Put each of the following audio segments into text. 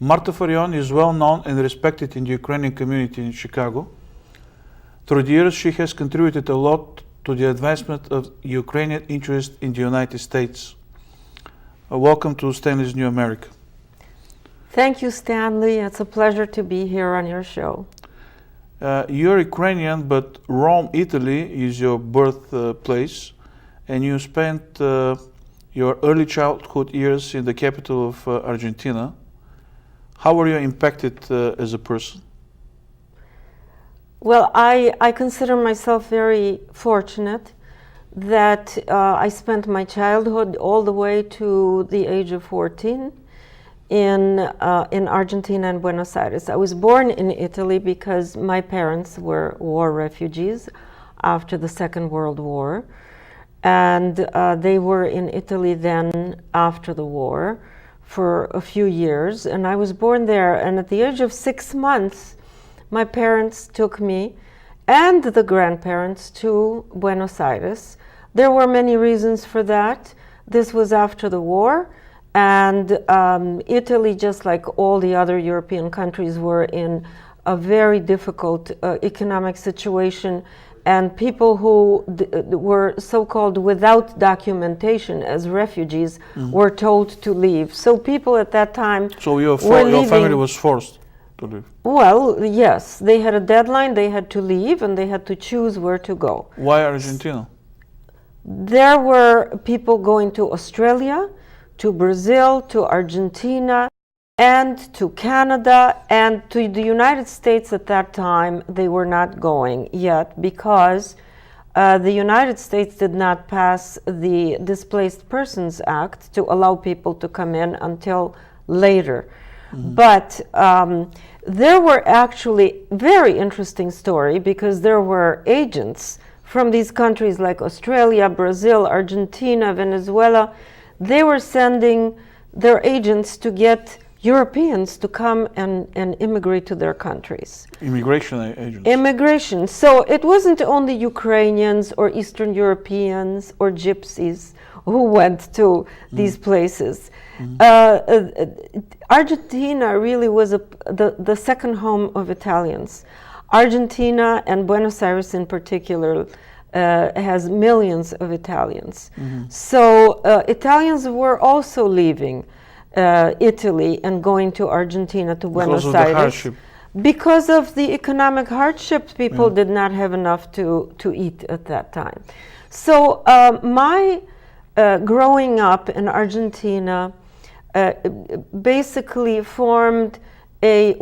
Marta Farion is well known and respected in the Ukrainian community in Chicago. Through the years, she has contributed a lot to the advancement of Ukrainian interest in the United States. Welcome to Stanley's New America. Thank you, Stanley. It's a pleasure to be here on your show. You're Ukrainian, but Rome, Italy is your birthplace, and you spent your early childhood years in the capital of Argentina. How were you impacted as a person? Well, I consider myself very fortunate that I spent my childhood all the way to the age of 14 in Argentina and Buenos Aires. I was born in Italy because my parents were war refugees after the Second World War, and they were in Italy then after the war for a few years, and I was born there. And at the age of 6 months, my parents took me and the grandparents to Buenos Aires. There were many reasons for that. This was after the war, and Italy, just like all the other European countries, were in a very difficult economic situation, and people who were so-called without documentation as refugees were told to leave. So people at that time your family was forced to leave? Well, yes. They had a deadline, they had to leave, and they had to choose where to go. Why Argentina? There were people going to Australia, to Brazil, to Argentina, and to Canada, and to the United States at that time. They were not going yet because the United States did not pass the Displaced Persons Act to allow people to come in until later. But there were actually very interesting story because there were agents from these countries like Australia, Brazil, Argentina, Venezuela. They were sending their agents to get Europeans to come and immigrate to their countries. Immigration agents. Immigration. So it wasn't only Ukrainians or Eastern Europeans or gypsies who went to these places. Argentina really was the second home of Italians. Argentina, and Buenos Aires in particular, has millions of Italians. So Italians were also leaving Italy and going to Argentina, to Buenos Aires. Because of the hardship. Because of the economic hardship, people did not have enough to eat at that time. So my growing up in Argentina basically formed a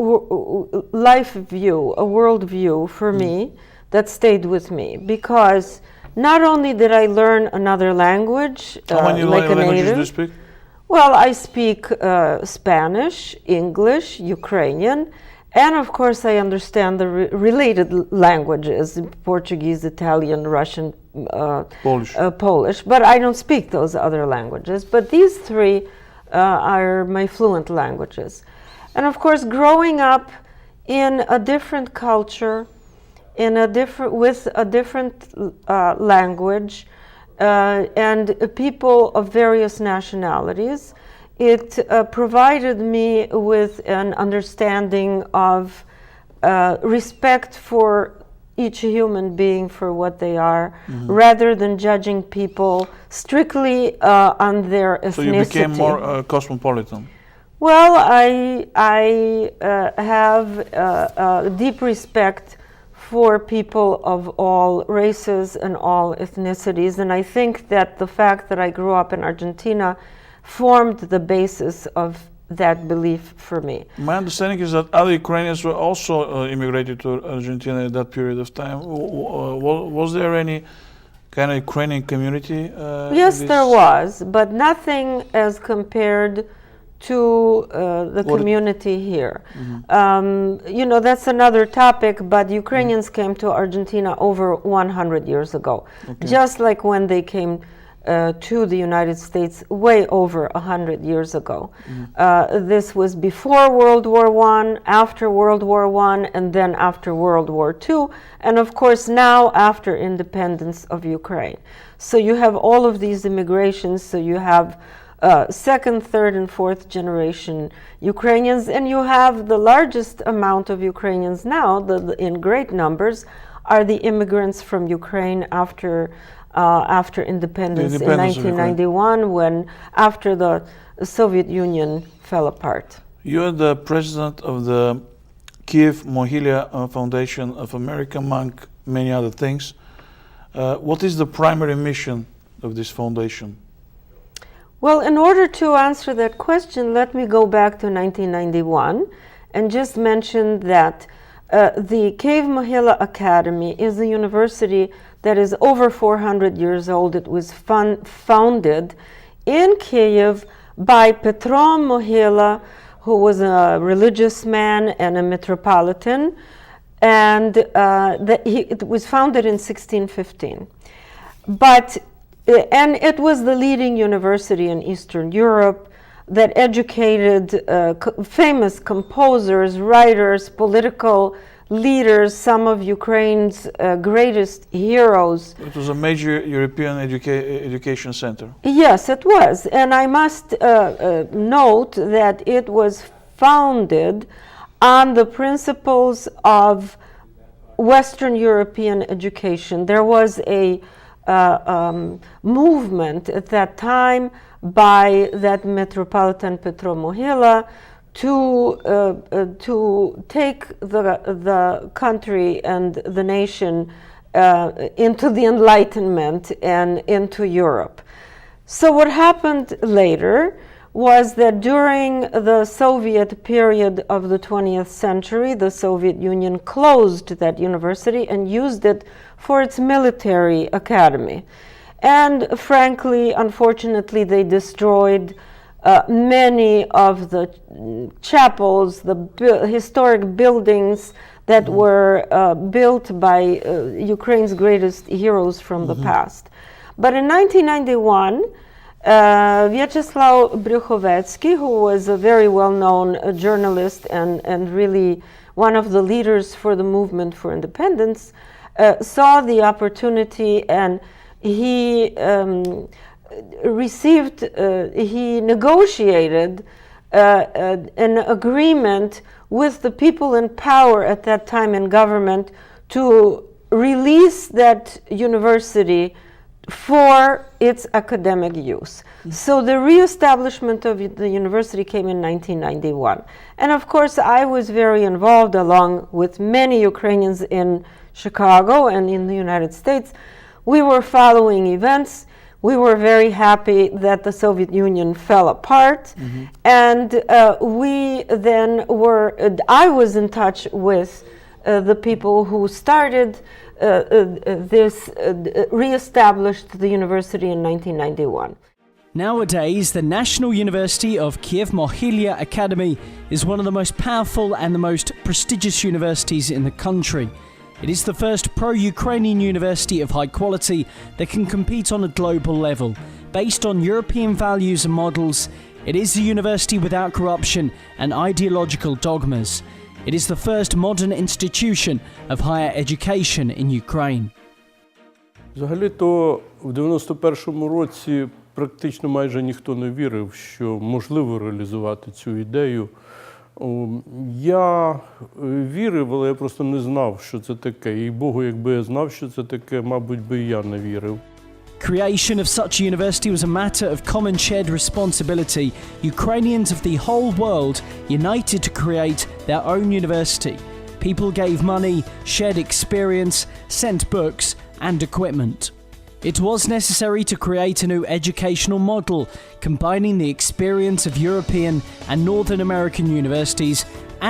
life view, a world view for me that stayed with me, because not only did I learn another language, how many like a languages native. do you speak? Well, I speak Spanish, English, Ukrainian, and of course I understand the related languages, Portuguese, Italian, Russian, Polish, but I don't speak those other languages. But these three are my fluent languages. And of course, growing up in a different culture, with a different language, and people of various nationalities, it provided me with an understanding of respect for each human being for what they are, rather than judging people strictly on their ethnicity. So you became more cosmopolitan. Well, I have a deep respect for people of all races and all ethnicities, and I think that the fact that I grew up in Argentina formed the basis of that belief for me. My understanding is that other Ukrainians were also immigrated to Argentina at that period of time. Was there any kind of Ukrainian community? Yes, there was, but nothing as compared to the community here. You know, that's another topic, but Ukrainians came to Argentina over 100 years ago. Just like when they came to the United States way over 100 years ago. This was before World War I, after World War I, and then after World War II, and of course now after independence of Ukraine. So you have all of these immigrations, so you have second, third, and fourth generation Ukrainians, and you have the largest amount of Ukrainians now, in great numbers, are the immigrants from Ukraine after independence in 1991, when after the Soviet Union fell apart. You're the president of the Kyiv Mohyla Foundation of America, among many other things. What is the primary mission of this foundation? Well, in order to answer that question, let me go back to 1991 and just mention that the Kyiv Mohyla Academy is a university that is over 400 years old. It was founded in Kyiv by Petro Mohyla, who was a religious man and a metropolitan, and it was founded in 1615. And it was the leading university in Eastern Europe that educated famous composers, writers, political leaders, some of Ukraine's greatest heroes. It was a major European education center. Yes, it was. And I must note that it was founded on the principles of Western European education. There was a movement at that time by that Metropolitan Petro Mohyla to take the country and the nation into the Enlightenment and into Europe. So what happened later was that during the Soviet period of the 20th century, the Soviet Union closed that university and used it for its military academy. And frankly, unfortunately, they destroyed many of the chapels, the historic buildings that were built by Ukraine's greatest heroes from the past. But in 1991, Vyacheslav Brykhovetsky, who was a very well-known journalist and really one of the leaders for the movement for independence, saw the opportunity, and he he negotiated an agreement with the people in power at that time in government to release that university for its academic use. So the reestablishment of the university came in 1991. And of course, I was very involved, along with many Ukrainians in Chicago and in the United States. We were following events. We were very happy that the Soviet Union fell apart. And I was in touch with the people who started reestablished the university in 1991. Nowadays, the National University of Kyiv Mohyla Academy is one of the most powerful and the most prestigious universities in the country. It is the first pro-Ukrainian university of high quality that can compete on a global level. Based on European values and models, it is a university without corruption and ideological dogmas. It is the first modern institution of higher education in Ukraine. Взагалі-то в 91-му році практично майже ніхто не вірив, що можливо реалізувати цю ідею. Я вірив, але я просто не знав, що це таке. І Богу, якби я знав, що це таке, мабуть, би і я не вірив. Creation of such a university was a matter of common shared responsibility. Ukrainians of the whole world united to create their own university. People gave money, shared experience, sent books and equipment. It was necessary to create a new educational model, combining the experience of European and Northern American universities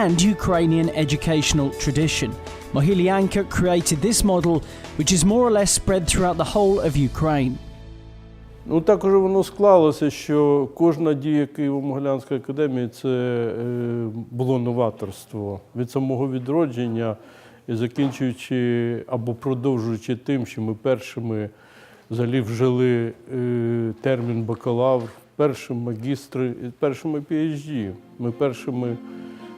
and Ukrainian educational tradition. Mohylyanka created this model, which is more or less spread throughout the whole of Ukraine. Так уже воно склалося, що кожна дія Києво-Могилянської академії – це було новаторство. Від самого відродження і закінчуючи або продовжуючи тим, що ми першими взагалі вжили термін бакалавр, першим магістри, першими PhD. Ми першими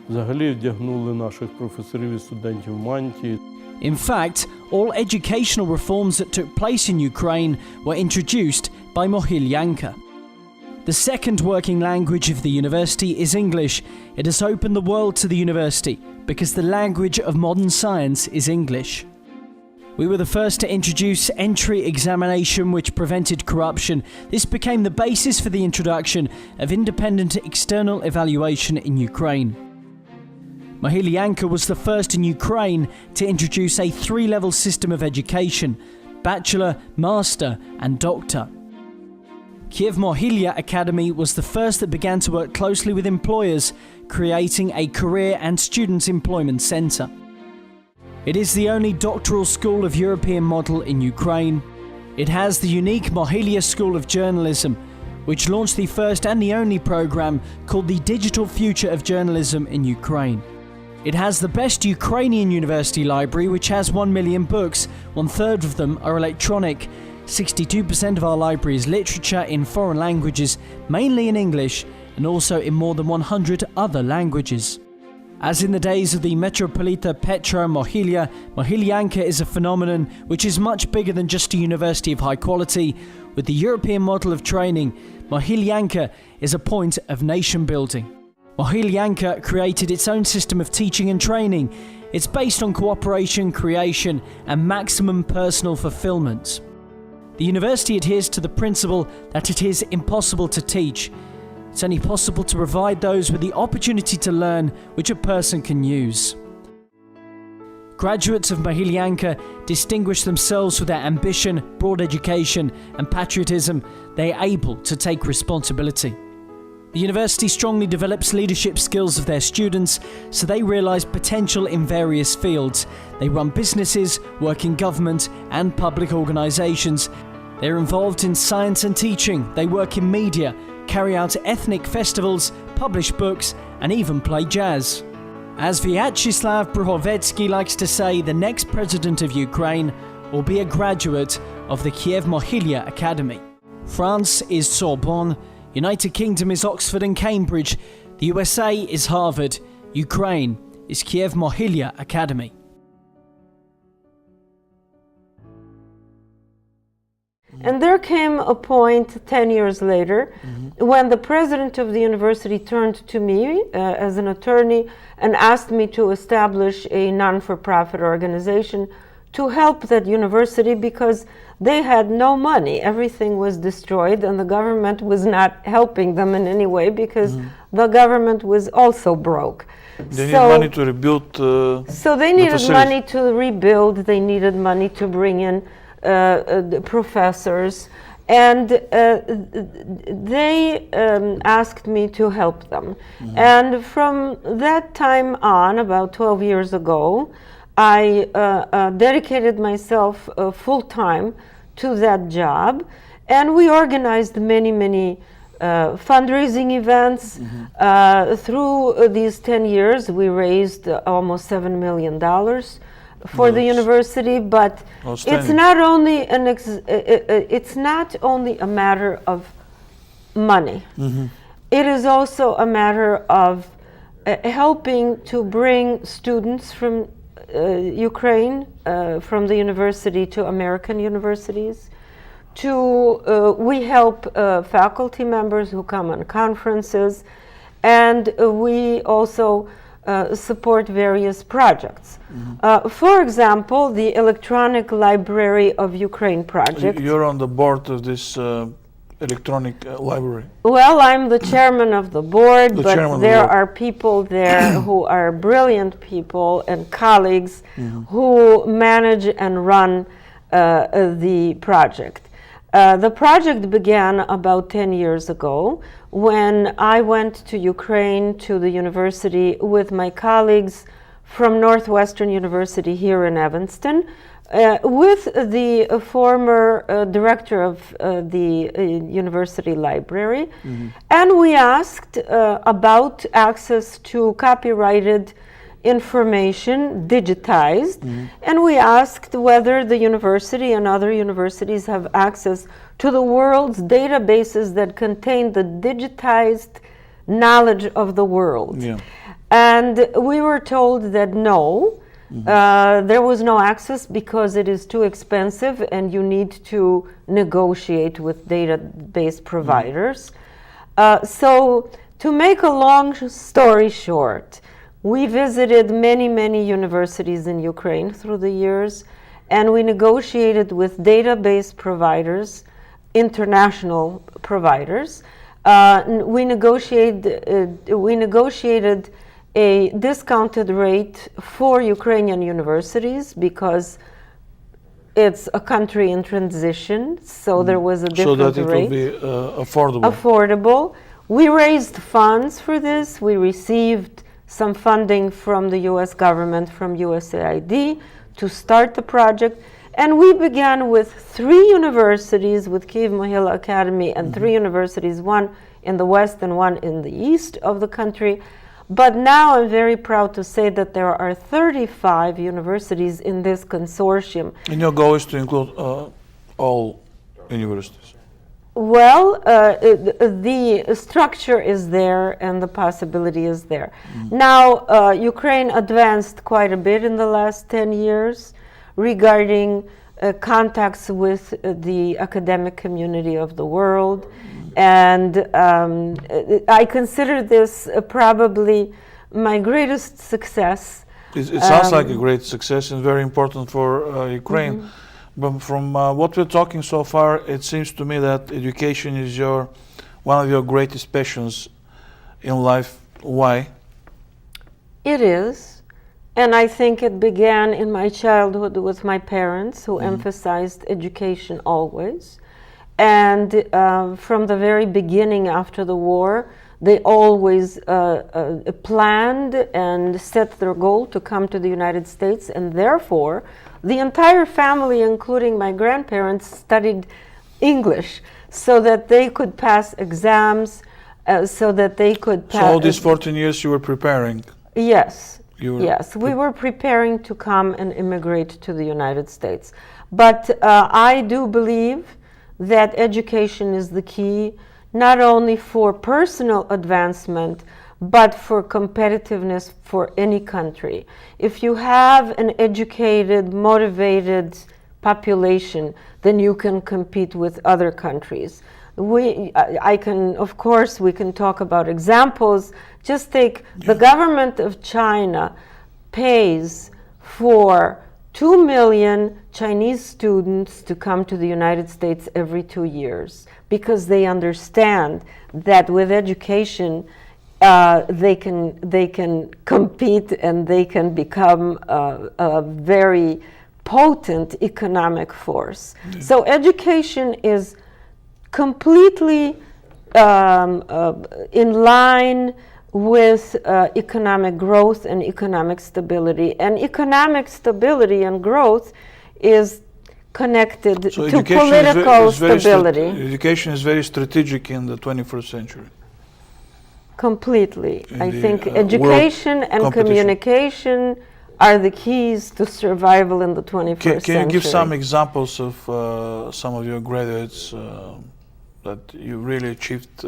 взагалі вдягнули наших професорів і студентів в мантії. In fact, all educational reforms that took place in Ukraine were introduced by Mohylyanka. The second working language of the university is English. It has opened the world to the university because the language of modern science is English. We were the first to introduce entry examination which prevented corruption. This became the basis for the introduction of independent external evaluation in Ukraine. Mohylyanka was the first in Ukraine to introduce a three-level system of education: bachelor, master and doctor. Kyiv Mohyla Academy was the first that began to work closely with employers, creating a career and student employment centre. It is the only doctoral school of European model in Ukraine. It has the unique Mohyla School of Journalism, which launched the first and the only program called the Digital Future of Journalism in Ukraine. It has the best Ukrainian university library, which has 1 million books. 1/3 of them are electronic. 62% of our library is literature in foreign languages, mainly in English, and also in more than 100 other languages. As in the days of the Metropolita Petro Mohyla, Mohylyanka is a phenomenon which is much bigger than just a university of high quality. With the European model of training, Mohylyanka is a point of nation building. Mohylyanka created its own system of teaching and training. It's based on cooperation, creation, and maximum personal fulfillment. The university adheres to the principle that it is impossible to teach. It's only possible to provide those with the opportunity to learn which a person can use. Graduates of Mohylyanka distinguish themselves with their ambition, broad education, and patriotism. They are able to take responsibility. The university strongly develops leadership skills of their students, so they realise potential in various fields. They run businesses, work in government and public organisations. They're involved in science and teaching. They work in media, carry out ethnic festivals, publish books, and even play jazz. As Vyacheslav Bruhovetsky likes to say, the next president of Ukraine will be a graduate of the Kyiv Mohyla Academy. France is Sorbonne, United Kingdom is Oxford and Cambridge, the USA is Harvard, Ukraine is Kyiv Mohyla Academy. And there came a point 10 years later when the president of the university turned to me as an attorney and asked me to establish a non-for-profit organization to help that university because they had no money. Everything was destroyed and the government was not helping them in any way because the government was also broke. They need money to rebuild So they needed money to rebuild, they needed money to bring in the professors, and they asked me to help them. And from that time on, about 12 years ago, I dedicated myself full-time to that job, and we organized many fundraising events. Through these 10 years, we raised almost $7 million for the university, but it's not only it's not only a matter of money. It is also a matter of helping to bring students from Ukraine, from the university to American universities. We help faculty members who come on conferences, and we also support various projects. For example, the Electronic Library of Ukraine project. You're on the board of this electronic library. Well, I'm the chairman of the board, but there are people there who are brilliant people and colleagues who manage and run the project. The project began about 10 years ago when I went to Ukraine, to the university, with my colleagues from Northwestern University here in Evanston, with the former director of the university library. And we asked about access to copyrighted information digitized, and we asked whether the university and other universities have access to the world's databases that contain the digitized knowledge of the world. And we were told that no, there was no access because it is too expensive and you need to negotiate with database providers. So to make a long story short, we visited many, many universities in Ukraine through the years, and we negotiated with database providers, international providers. We negotiated a discounted rate for Ukrainian universities because it's a country in transition, so there was a different rate. So that it will be affordable. Affordable. We raised funds for this. We received some funding from the US government, from USAID, to start the project. And we began with 3 universities, with Kyiv Mohyla Academy, and 3 universities, one in the west and one in the east of the country. But now I'm very proud to say that there are 35 universities in this consortium. And your goal is to include all universities? Well, the structure is there and the possibility is there. Now, Ukraine advanced quite a bit in the last 10 years regarding contacts with the academic community of the world. And I consider this probably my greatest success. It sounds like a great success and very important for Ukraine. But from what we're talking so far, it seems to me that education is one of your greatest passions in life. Why? It is. And I think it began in my childhood with my parents, who emphasized education always. And from the very beginning after the war, they always planned and set their goal to come to the United States, and therefore the entire family, including my grandparents, studied English so that they could pass exams, so that they could pass. So all these 14 years you were preparing? Yes. Yes, we were preparing to come and immigrate to the United States. But I do believe that education is the key, not only for personal advancement, but for competitiveness for any country. If you have an educated, motivated population, then you can compete with other countries. Of course, we can talk about examples. Just take the government of China pays for 2 million Chinese students to come to the United States every 2 years, because they understand that with education they can compete and they can become a very potent economic force. So education is completely in line with economic growth and economic stability. And economic stability and growth is connected to political stability. Education is very strategic in the 21st century. Completely. I think education and communication are the keys to survival in the 21st century. Can you give some examples of some of your graduates that you really achieved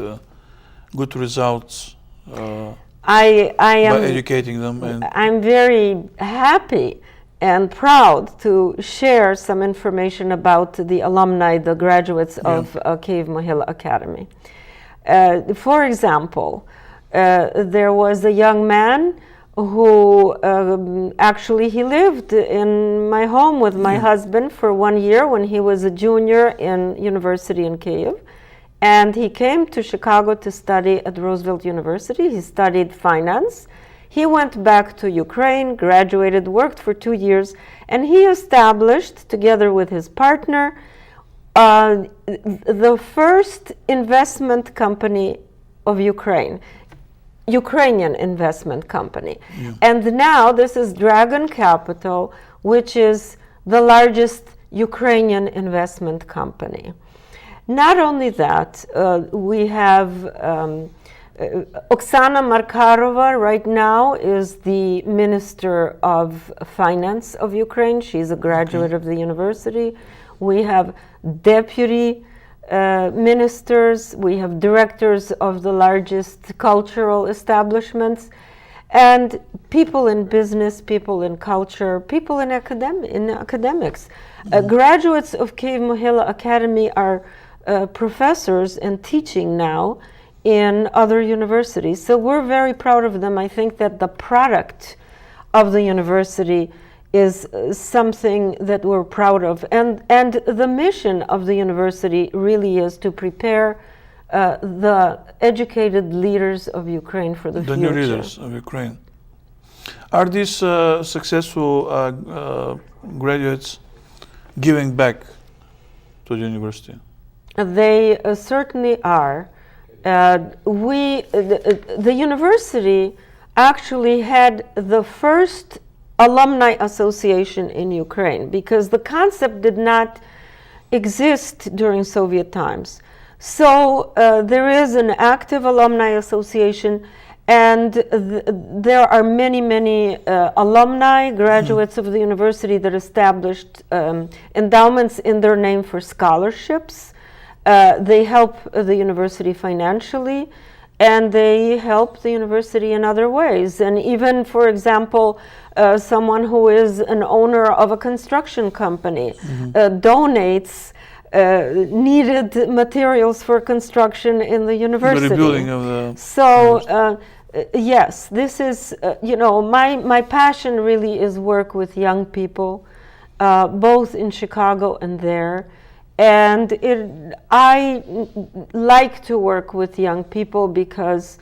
good results by educating them? And I'm very happy and proud to share some information about the alumni, the graduates of Kyiv Mohyla Academy. For example, there was a young man who actually he lived in my home with my husband for 1 year when he was a junior in university in Kyiv. And he came to Chicago to study at Roosevelt University. He studied finance. He went back to Ukraine, graduated, worked for 2 years, and he established, together with his partner, the first investment company of Ukraine, Ukrainian investment company. And now this is Dragon Capital, which is the largest Ukrainian investment company. Not only that, we have Oksana Markarova right now is the Minister of Finance of Ukraine. She's a graduate of the university. We have deputy ministers. We have directors of the largest cultural establishments, and people in business, people in culture, people in academics. Graduates of Kyiv Mohyla Academy are professors and teaching now in other universities. So we're very proud of them. I think that the product of the university is something that we're proud of. And the mission of the university really is to prepare the educated leaders of Ukraine for the future. The new leaders of Ukraine. Are these successful graduates giving back to the university? They certainly are. The university actually had the first alumni association in Ukraine, because the concept did not exist during Soviet times. So there is an active alumni association, and there are many alumni, graduates of the university that established endowments in their name for scholarships. They help the university financially, and they help the university in other ways. And even, for example, someone who is an owner of a construction company donates needed materials for construction in the university. The rebuilding of the So, yes, this is, my passion really is work with young people, both in Chicago and there. And I like to work with young people because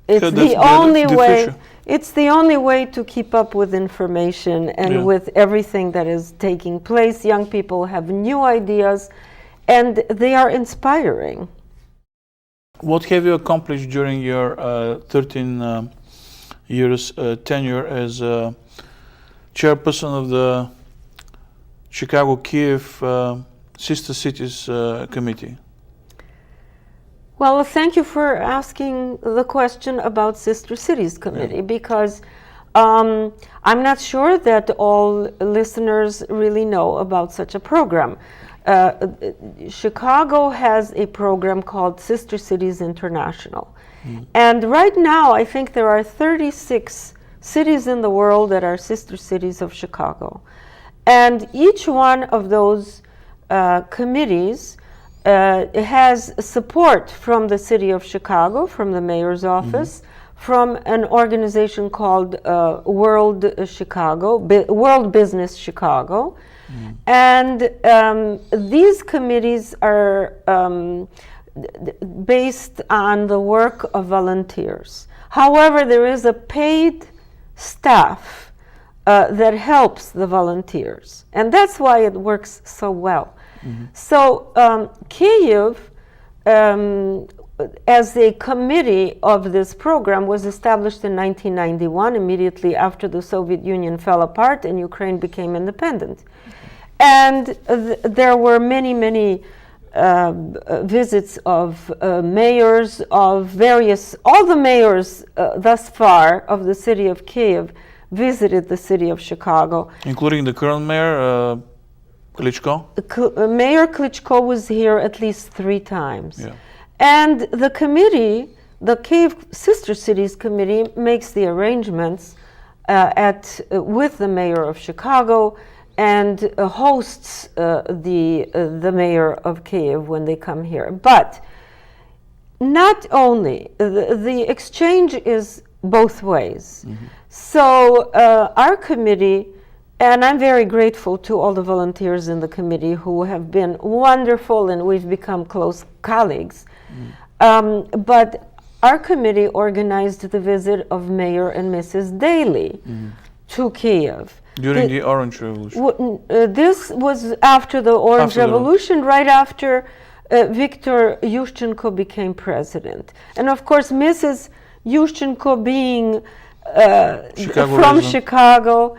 it's the only way. It's the only way to keep up with information and with everything that is taking place. Young people have new ideas, and they are inspiring. What have you accomplished during your 13 years tenure as chairperson of the Chicago-Kyiv Sister Cities Committee? Well, thank you for asking the question about Sister Cities Committee, because I'm not sure that all listeners really know about such a program. Chicago has a program called Sister Cities International. And right now, I think there are 36 cities in the world that are sister cities of Chicago. And each one of those committees has support from the city of Chicago, from the mayor's office, from an organization called World Business Chicago. And these committees are based on the work of volunteers. However, there is a paid staff that helps the volunteers, and that's why it works so well. So Kyiv, as a committee of this program, was established in 1991, immediately after the Soviet Union fell apart and Ukraine became independent. And there were many visits of mayors of all the mayors thus far of the city of Kyiv visited the city of Chicago. Including the current mayor, Klitschko? Mayor Klitschko was here at least 3 times. Yeah. And the committee, the Kyiv Sister Cities Committee, makes the arrangements with the mayor of Chicago and hosts the mayor of Kyiv when they come here. But not only, the exchange is both ways. So our committee, and I'm very grateful to all the volunteers in the committee who have been wonderful, and we've become close colleagues. But our committee organized the visit of Mayor and Mrs. Daley to Kyiv. During the Orange Revolution? This was after the Orange Revolution, right after Viktor Yushchenko became president. And of course, Mrs. Yushchenko being from Chicago,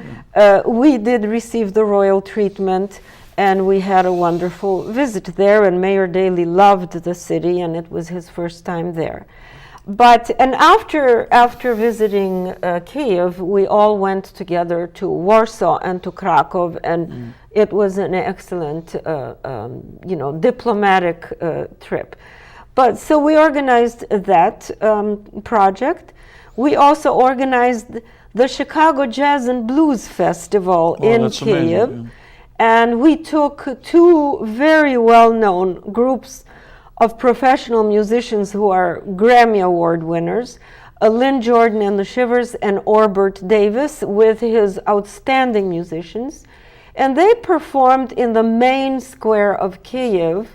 we did receive the royal treatment, and we had a wonderful visit there, and Mayor Daley loved the city, and it was his first time there. And after visiting Kyiv, we all went together to Warsaw and to Krakow, and it was an excellent, diplomatic trip. But so we organized that project. We also organized the Chicago Jazz and Blues Festival in Kyiv, and we took 2 very well-known groups of professional musicians who are Grammy Award winners, Lynn Jordan and the Shivers and Orbert Davis with his outstanding musicians. And they performed in the main square of Kyiv,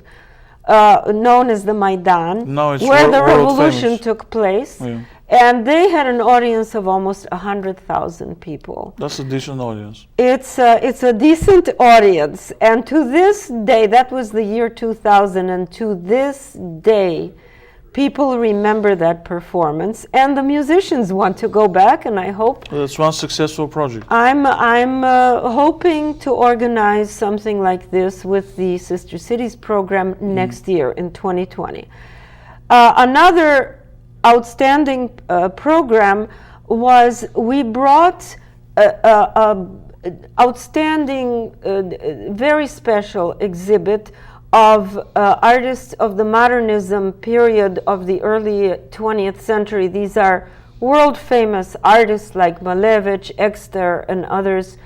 known as the Maidan, Now it's where the world revolution famous. took place. Yeah. And they had an audience of almost 100,000 people. That's a decent audience. It's a decent audience, and to this day, that was the year 2000, and to this day, people remember that performance, and the musicians want to go back, and I hope. That's one successful project. I'm hoping to organize something like this with the Sister Cities program next year in 2020. Another outstanding program was we brought outstanding, very special exhibit of artists of the modernism period of the early 20th century. These are world famous artists like Malevich, Exter, and others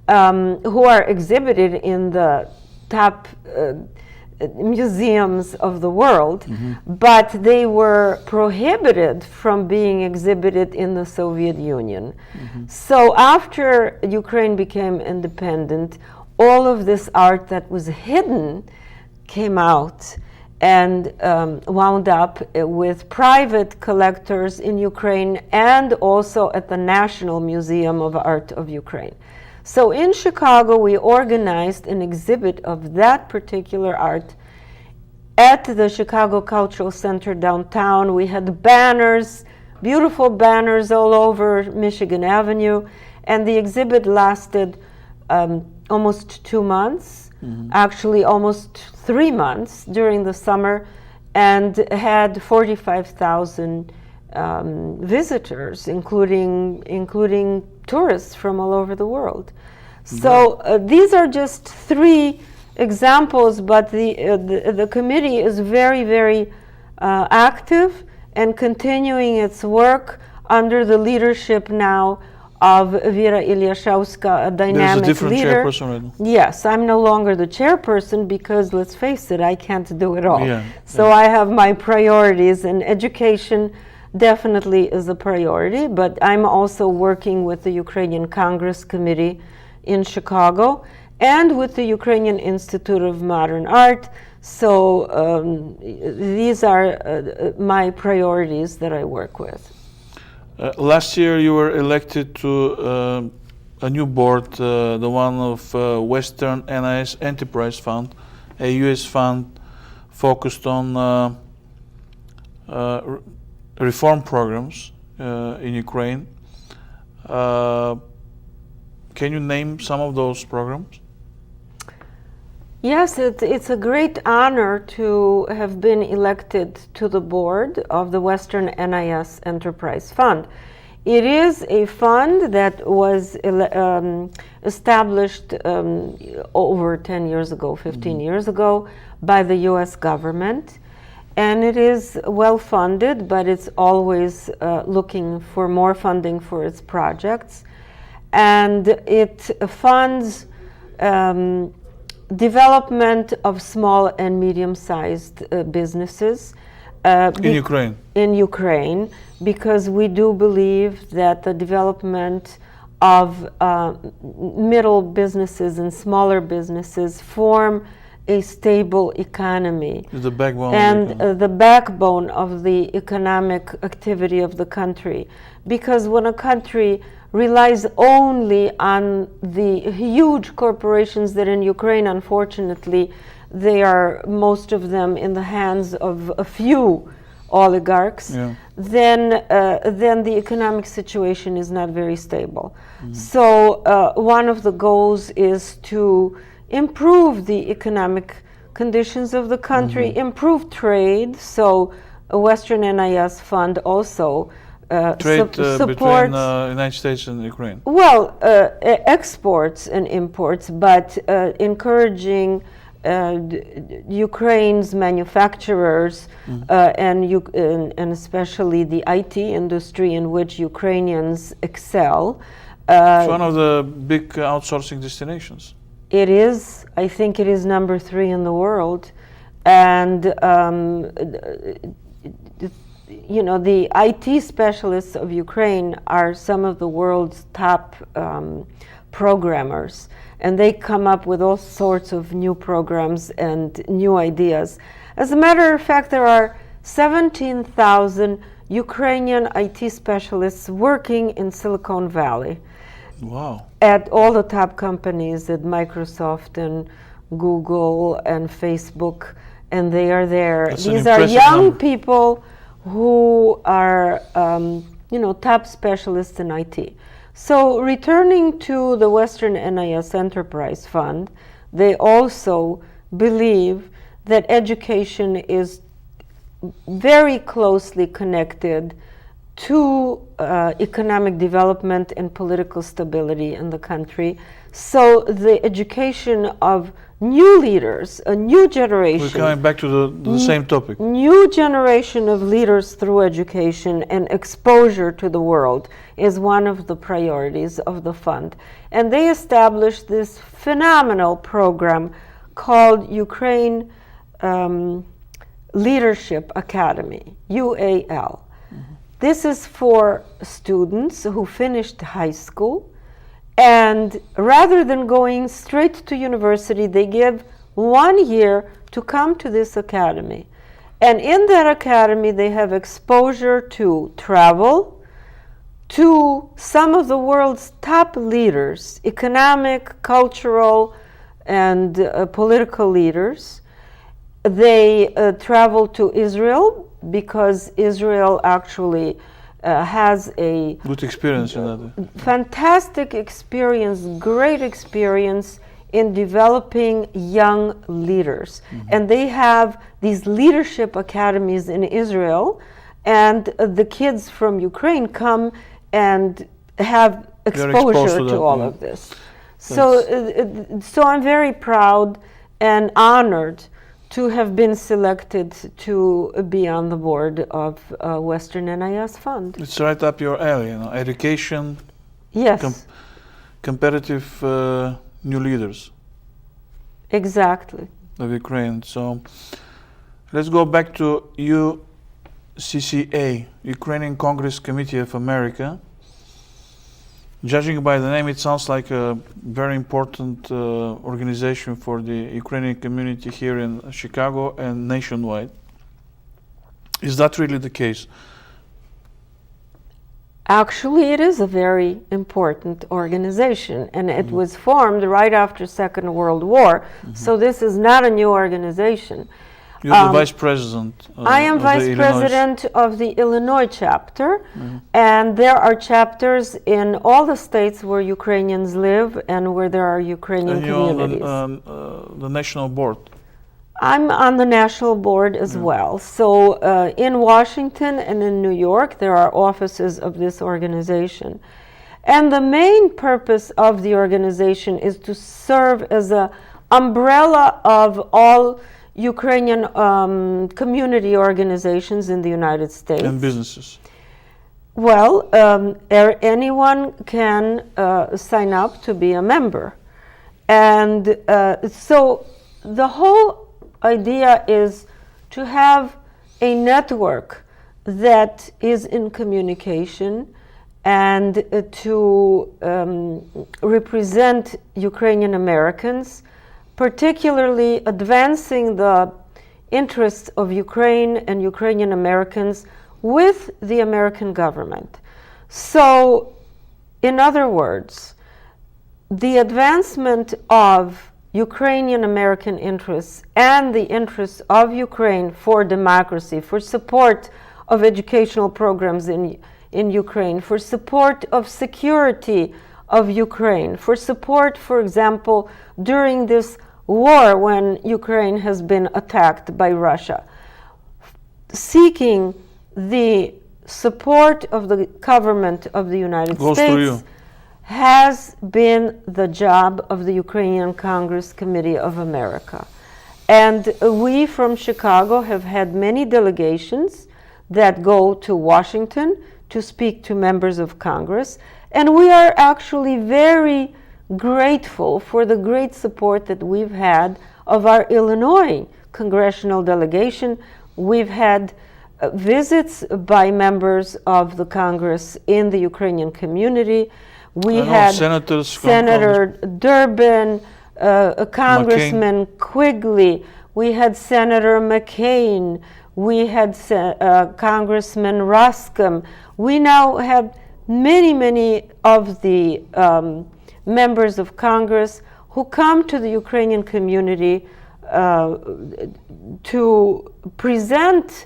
who are exhibited in the top museums of the world, but they were prohibited from being exhibited in the Soviet Union. So after Ukraine became independent, all of this art that was hidden came out and wound up with private collectors in Ukraine and also at the National Museum of Art of Ukraine. So in Chicago, we organized an exhibit of that particular art at the Chicago Cultural Center downtown. We had banners, beautiful banners all over Michigan Avenue, and the exhibit lasted almost 2 months, actually almost 3 months during the summer, and had 45,000 visitors, including tourists from all over the world. So these are just 3 examples, but the committee is very, very active and continuing its work under the leadership now of Vera Ilyashauska, a dynamic There's a different leader. chairperson right now. Yes, I'm no longer the chairperson because, let's face it, I can't do it all. Yeah, So I have my priorities, and education definitely is a priority, but I'm also working with the Ukrainian Congress Committee in Chicago and with the Ukrainian Institute of Modern Art. So these are my priorities that I work with. Last year you were elected to a new board, the one of Western NIS Enterprise Fund, a U.S. fund focused on reform programs in Ukraine. Can you name some of those programs? Yes, it's a great honor to have been elected to the board of the Western NIS Enterprise Fund. It is a fund that was established over 10 years ago, 15 years ago, by the U.S. government. And it is well funded, but it's always looking for more funding for its projects. And it funds development of small and medium-sized businesses In Ukraine. in Ukraine, because we do believe that the development of middle businesses and smaller businesses form a stable economy The backbone. and the backbone of the economic activity of the country. Because when a country relies only on the huge corporations that in Ukraine, unfortunately, they are, most of them, in the hands of a few oligarchs, Yeah. then the economic situation is not very stable. So one of the goals is to improve the economic conditions of the country, improve trade. So a Western NIS fund also Trade between supports United States and Ukraine. well, exports and imports, but encouraging Ukraine's manufacturers and especially the IT industry in which Ukrainians excel. It's one of the big outsourcing destinations. It is, I think it is number 3 in the world. And you know, the IT specialists of Ukraine are some of the world's top programmers, and they come up with all sorts of new programs and new ideas. As a matter of fact, there are 17,000 Ukrainian IT specialists working in Silicon Valley. Wow. At all the top companies, at Microsoft and Google and Facebook, and they are there. That's an These are impressive young number. people who are, you know, top specialists in IT. So returning to the Western NIS Enterprise Fund, they also believe that education is very closely connected to economic development and political stability in the country. So the education of new leaders, a new generation. We're coming back to the same topic. New generation of leaders through education and exposure to the world is one of the priorities of the fund. And they established this phenomenal program called Ukraine Leadership Academy, UAL. This is for students who finished high school, and rather than going straight to university, they give 1 year to come to this academy. And in that academy, they have exposure to travel, to some of the world's top leaders, economic, cultural, and political leaders. They travel to Israel because Israel actually has a Good experience in that. fantastic experience, great experience in developing young leaders. And they have these leadership academies in Israel, and the kids from Ukraine come and have They're exposure exposed to to that, all yeah. of this. So I'm very proud and honored to have been selected to be on the board of Western NIS Fund. It's right up your alley, you know, education, Yes, competitive new leaders exactly. of Ukraine. So let's go back to UCCA, Ukrainian Congress Committee of America. Judging by the name, it sounds like a very important organization for the Ukrainian community here in Chicago and nationwide. Is that really the case? Actually, it is a very important organization, and it was formed right after Second World War. So this is not a new organization. You're the vice president. I am of the vice Illinois. president of the Illinois chapter, and there are chapters in all the states where Ukrainians live and where there are Ukrainian And you're communities. on the national board. I'm on the national board as well. So in Washington and in New York, there are offices of this organization. And the main purpose of the organization is to serve as an umbrella of all Ukrainian community organizations in the United States. And businesses. Well, anyone can sign up to be a member. And so the whole idea is to have a network that is in communication and to represent Ukrainian Americans, particularly advancing the interests of Ukraine and Ukrainian Americans with the American government. So, in other words, the advancement of Ukrainian American interests and the interests of Ukraine for democracy, for support of educational programs in Ukraine, for support of security of Ukraine, for support, for example, during this war when Ukraine has been attacked by Russia, seeking the support of the government of the United Goes to you. States has been the job of the Ukrainian Congress Committee of America. And we from Chicago have had many delegations that go to Washington to speak to members of Congress. And we are actually very grateful for the great support that we've had of our Illinois congressional delegation. We've had visits by members of the Congress in the Ukrainian community. We had senators, Senator Durbin, Congressman Quigley, we had Senator McCain, we had Congressman Ruscom. We now have many of the members of Congress who come to the Ukrainian community to present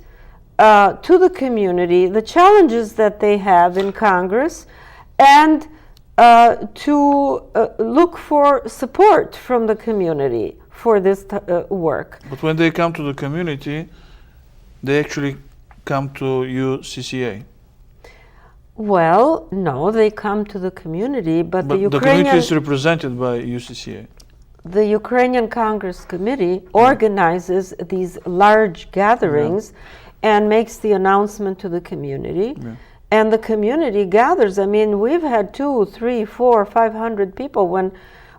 to the community the challenges that they have in Congress and to look for support from the community for this work. But when they come to the community, they actually come to UCCA. Well, no, they come to the community, but the community Ukrainian is represented by UCCA. The Ukrainian Congress Committee organizes these large gatherings and makes the announcement to the community. Yeah. And the community gathers. I mean, we've had 200, 300, 400, 500 people.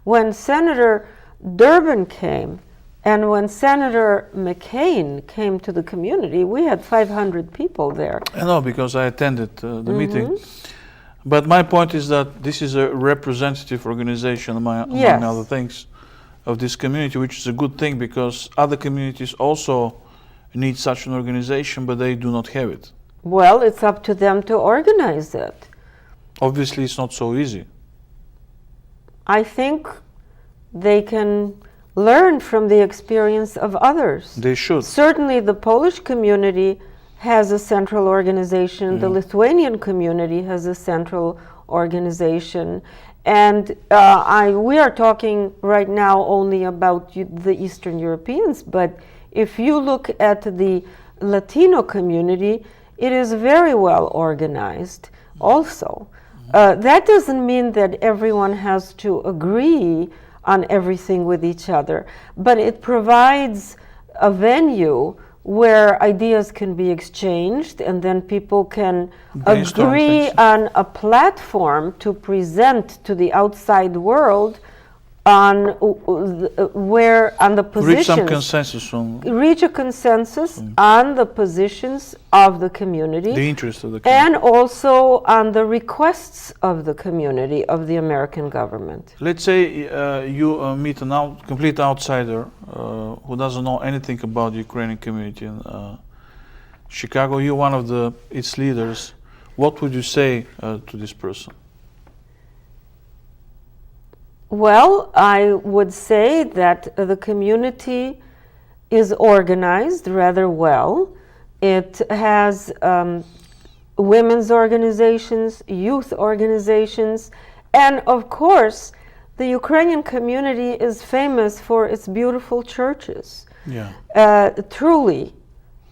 When Senator Durbin came and when Senator McCain came to the community, we had 500 people there. I know, because I attended the meeting. But my point is that this is a representative organization, among other things, of this community, which is a good thing because other communities also need such an organization, but they do not have it. Well, it's up to them to organize it. Obviously, it's not so easy. I think they can learn from the experience of others. They should. Certainly, the Polish community has a central organization. The Lithuanian community has a central organization. And we are talking right now only about the Eastern Europeans, but if you look at the Latino community, it is very well organized also. That doesn't mean that everyone has to agree on everything with each other, but it provides a venue where ideas can be exchanged and then people can agree on a platform to present to the outside world on the positions. Reach a consensus on the positions of the community. The interests of the community. And also on the requests of the community, of the American government. Let's say you meet a complete outsider who doesn't know anything about the Ukrainian community in Chicago. You're one of its leaders. What would you say to this person? Well, I would say that the community is organized rather well. It has women's organizations, youth organizations, and of course, the Ukrainian community is famous for its beautiful churches. Yeah. Truly,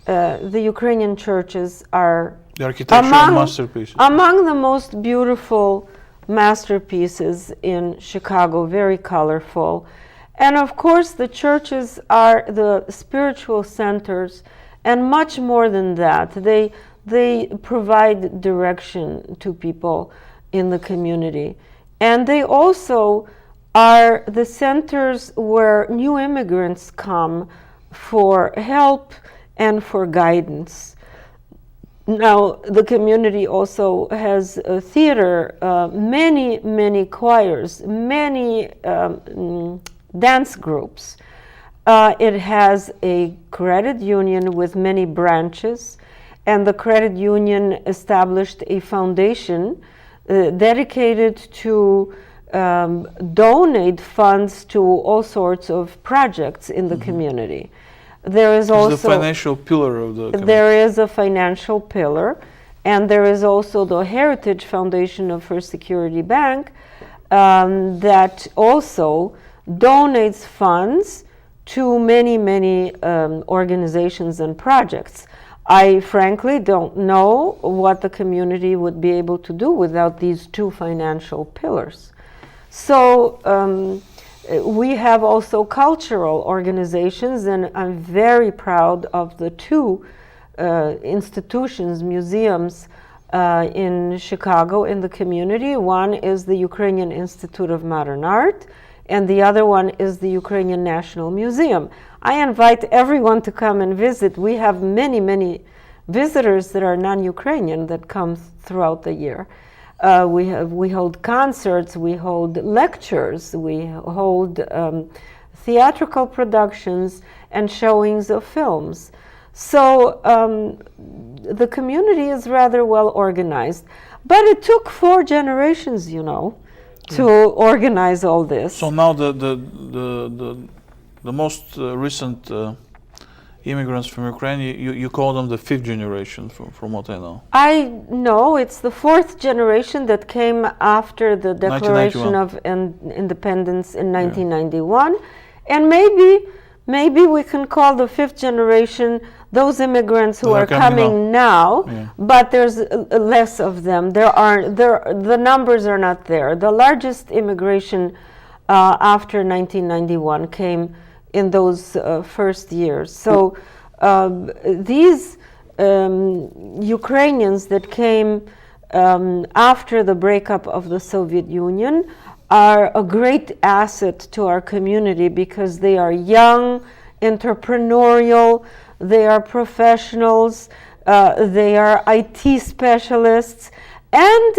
the Ukrainian churches are the architectural masterpieces. Among the most beautiful masterpieces in Chicago, very colorful. And of course, the churches are the spiritual centers, and much more than that. They provide direction to people in the community. And they also are the centers where new immigrants come for help and for guidance. Now, the community also has a theater, many choirs, many dance groups. It has a credit union with many branches, and the credit union established a foundation dedicated to donate funds to all sorts of projects in the community. There is also the financial pillar of the community. There is a financial pillar, and there is also the Heritage Foundation of First Security Bank that also donates funds to many organizations and projects. I frankly don't know what the community would be able to do without these two financial pillars. So we have also cultural organizations, and I'm very proud of the two institutions, museums in Chicago in the community. One is the Ukrainian Institute of Modern Art, and the other one is the Ukrainian National Museum. I invite everyone to come and visit. We have many, many visitors that are non-Ukrainian that come throughout the year. We hold concerts, we hold lectures, we hold theatrical productions and showings of films. So the community is rather well organized. But it took 4 generations, you know, to organize all this. So now the most recent immigrants from Ukraine, you call them the 5th generation, from what I know. I know it's the 4th generation that came after the Declaration of Independence in 1991, and maybe we can call the 5th generation those immigrants who are coming now, but there's less of them. The numbers are not there. The largest immigration after 1991 came in those first years. So these Ukrainians that came after the breakup of the Soviet Union are a great asset to our community because they are young, entrepreneurial, they are professionals, they are IT specialists, and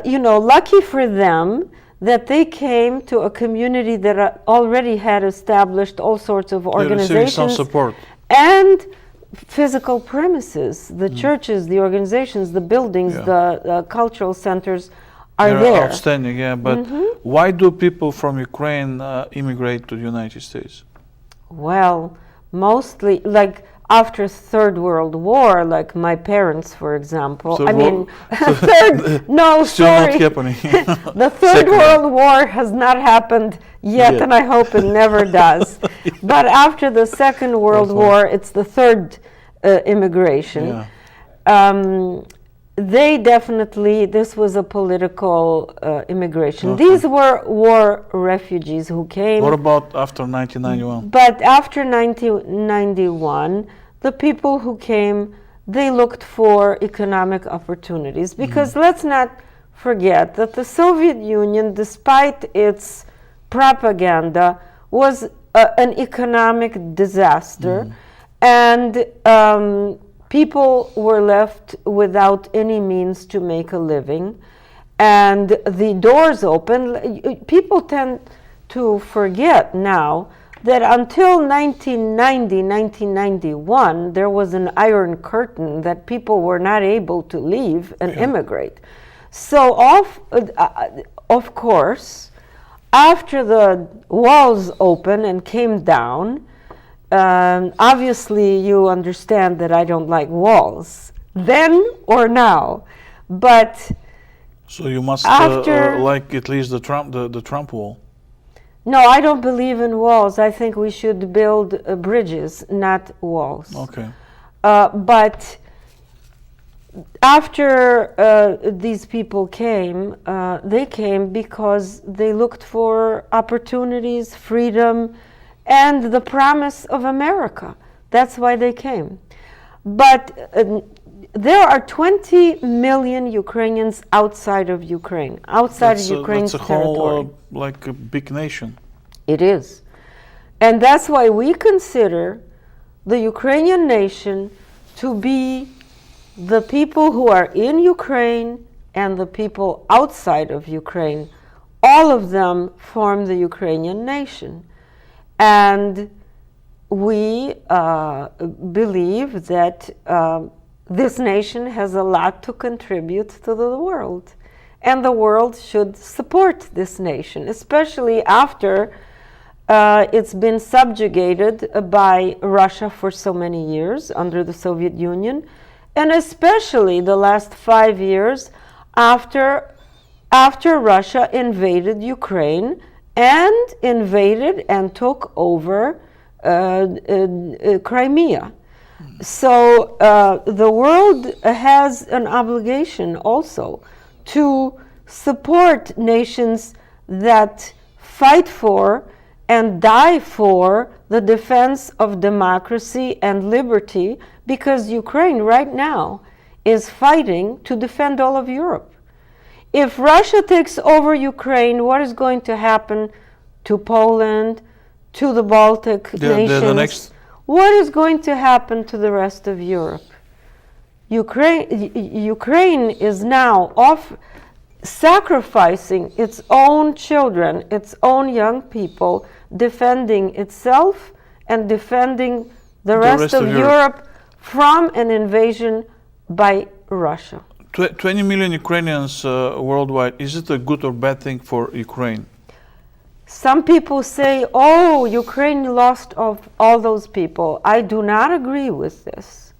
you know, lucky for them that they came to a community that already had established all sorts of organizations some support and physical premises. The churches, the organizations, the buildings, the cultural centers are there. Outstanding, yeah. But why do people from Ukraine immigrate to the United States? Well, mostly like after Third World War, like my parents, for example. So I mean, no, still sorry. not happening. The Third World War has not happened yet, and I hope it never does. But after the Second World War, it's the third immigration. They definitely, this was a political immigration. These were war refugees who came. What about after 1991? But after 1991, the people who came, they looked for economic opportunities. Because let's not forget that the Soviet Union, despite its propaganda, was an economic disaster. And people were left without any means to make a living, and the doors opened. People tend to forget now that until 1990, 1991, there was an iron curtain that people were not able to leave and immigrate. So of course, after the walls opened and came down, obviously, you understand that I don't like walls, then or now. But so you must like at least the Trump wall. No, I don't believe in walls. I think we should build bridges, not walls. Okay. But after these people came, they came because they looked for opportunities, freedom, and the promise of America. That's why they came. But there are 20 million Ukrainians outside of Ukraine, outside of Ukraine's territory. That's a whole, like a big nation. It is. And that's why we consider the Ukrainian nation to be the people who are in Ukraine and the people outside of Ukraine. All of them form the Ukrainian nation. And we believe that this nation has a lot to contribute to the world. And the world should support this nation, especially after it's been subjugated by Russia for so many years under the Soviet Union, and especially the last 5 years after Russia invaded Ukraine and invaded and took over Crimea. So the world has an obligation also to support nations that fight for and die for the defense of democracy and liberty, because Ukraine right now is fighting to defend all of Europe. If Russia takes over Ukraine, what is going to happen to Poland, to the Baltic nations. The next. What is going to happen to the rest of Europe? Ukraine is now sacrificing its own children, its own young people, defending itself and defending the rest of Europe from an invasion by Russia. 20 million Ukrainians worldwide, is it a good or bad thing for Ukraine? Some people say, oh, Ukraine lost all those people. I do not agree with this.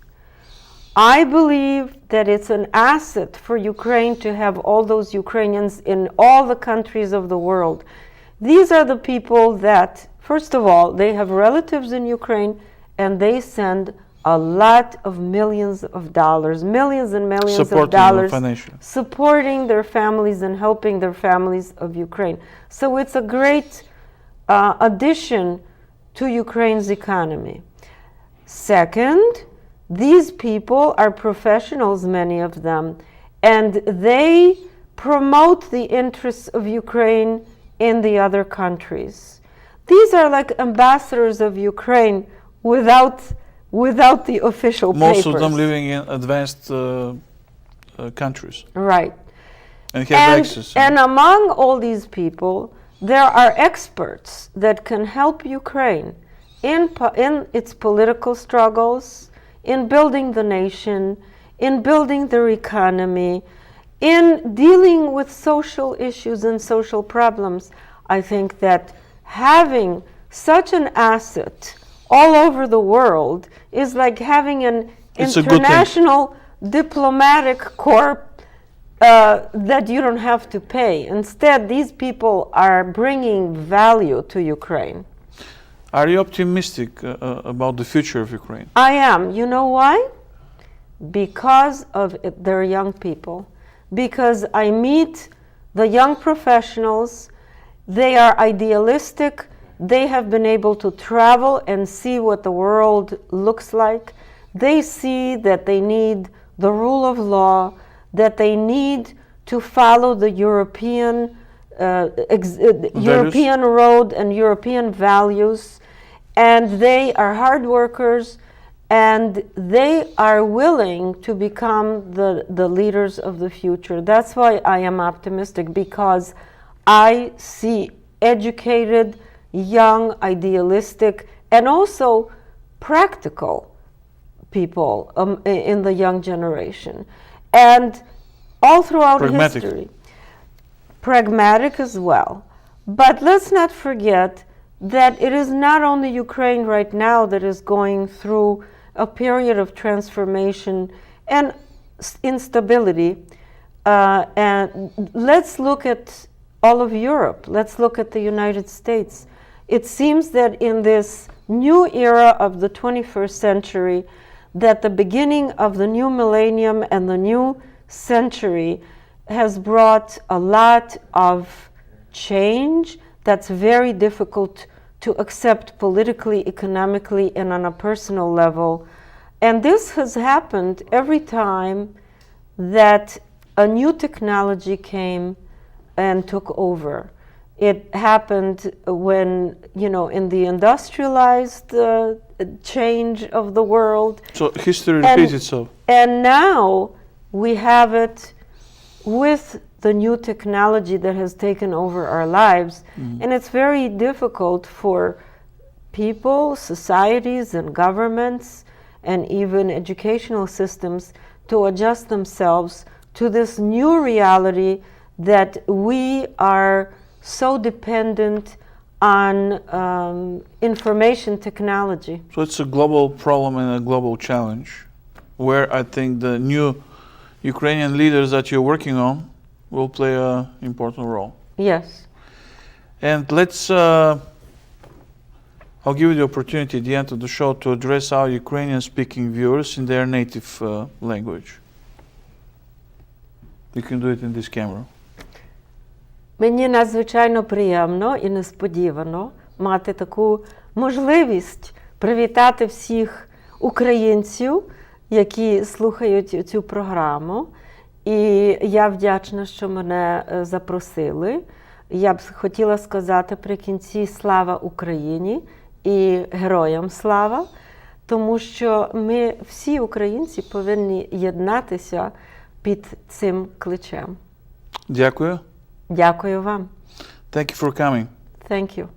I believe that it's an asset for Ukraine to have all those Ukrainians in all the countries of the world. These are the people that, first of all, they have relatives in Ukraine, and they send a lot of millions of dollars, millions and millions of dollars, supporting their families and helping their families of Ukraine. So it's a great addition to Ukraine's economy. Second, these people are professionals, many of them, and they promote the interests of Ukraine in the other countries. These are like ambassadors of Ukraine without the official papers. Most of them living in advanced countries. Right. And have access. And among all these people, there are experts that can help Ukraine in its political struggles, in building the nation, in building their economy, in dealing with social issues and social problems. I think that having such an asset all over the world is like having an international diplomatic corps that you don't have to pay. Instead, these people are bringing value to Ukraine. Are you optimistic about the future of Ukraine? I am. You know why? Because of their young people. Because I meet the young professionals. They are idealistic. They have been able to travel and see what the world looks like. They see that they need the rule of law, that they need to follow the European road and European values. And they are hard workers, and they are willing to become the leaders of the future. That's why I am optimistic, because I see educated, young, idealistic, and also practical people in the young generation. And all throughout history. Pragmatic as well. But let's not forget that it is not only Ukraine right now that is going through a period of transformation and instability. And let's look at all of Europe. Let's look at the United States. It seems that in this new era of the 21st century, that the beginning of the new millennium and the new century has brought a lot of change that's very difficult to accept politically, economically, and on a personal level. And this has happened every time that a new technology came and took over. It happened when, in the industrialized change of the world. So history repeats itself. And now we have it with the new technology that has taken over our lives. And it's very difficult for people, societies, and governments, and even educational systems to adjust themselves to this new reality that we are so dependent on information technology. So it's a global problem and a global challenge, where I think the new Ukrainian leaders that you're working on will play an important role. Yes. And I'll give you the opportunity at the end of the show to address our Ukrainian-speaking viewers in their native language. You can do it in this camera. Мені надзвичайно приємно і несподівано мати таку можливість привітати всіх українців, які слухають цю програму. І я вдячна, що мене запросили. я б хотіла сказати при кінці слава Україні і героям слава, тому що ми всі українці повинні єднатися під цим кличем. Дякую. Дякую вам. Thank you for coming. Thank you.